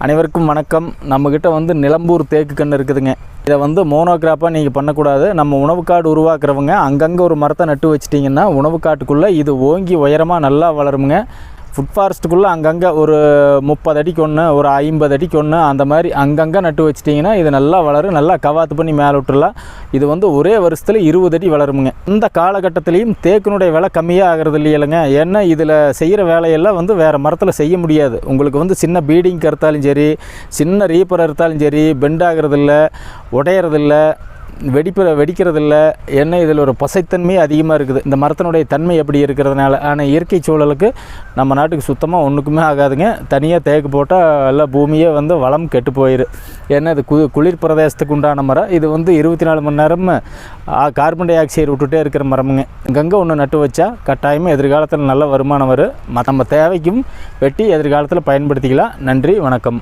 அனைவருக்கும் வணக்கம். நம்மக்கிட்ட வந்து நிலம்பூர் தேக்கு கன்று இருக்குதுங்க. இதை வந்து மோனோகிராப்பாக நீங்கள் பண்ணக்கூடாது. நம்ம உணவு காடு உருவாக்குறவங்க அங்கங்கே ஒரு மரத்தை நட்டு வச்சிட்டிங்கன்னா உணவு காட்டுக்குள்ளே இது ஓங்கி உயரமாக நல்லா வளருங்க. ஃபுட் ஃபாரஸ்ட்டுக்குள்ளே அங்கங்கே ஒரு 30 அடிக்கு ஒன்று, ஒரு 50 அடிக்கு ஒன்று, அந்த மாதிரி அங்கங்கே நட்டு வச்சிட்டிங்கன்னா இது நல்லா வளரும். நல்லா கவாத்து பண்ணி மேலே விட்டுடலாம். இது வந்து ஒரே வருஷத்தில் 20 அடி வளருமுங்க. இந்த காலகட்டத்திலையும் தேக்கினுடைய விலை கம்மியாக ஆகிறது இல்லைங்க. ஏன்னா இதில் செய்கிற வேலையெல்லாம் வந்து வேறு மரத்தில் செய்ய முடியாது. உங்களுக்கு வந்து சின்ன பீடிங் அறுத்தாலும் சரி, சின்ன ரீப்பர் அறுத்தாலும் சரி, பெண்ட் ஆகிறதில்ல, உடையிறதில்ல, வெடிக்கிறதில்ல. ஏன்னா இதில் ஒரு பசைத்தன்மை அதிகமாக இருக்குது. இந்த மரத்தினுடைய தன்மை எப்படி இருக்கிறதுனால. ஆனால் இயற்கை சூழலுக்கு நம்ம நாட்டுக்கு சுத்தமாக ஒன்றுக்குமே ஆகாதுங்க. தனியாக தேக்கு போட்டால் எல்லாம் பூமியே வந்து வளம் கெட்டு போயிடும். ஏன்னா இது குளிர் பிரதேசத்துக்கு உண்டான மரம். இது வந்து 24 மணி நேரம் கார்பன் டை ஆக்சைடு விட்டுட்டே இருக்கிற மரமுங்க. இங்கங்கே ஒன்று நட்டு வச்சா கட்டாயமாக எதிர்காலத்தில் நல்ல வருமானம் வரும். நம்ம தேவைக்கும் வெட்டி எதிர்காலத்தில் பயன்படுத்திக்கலாம். நன்றி, வணக்கம்.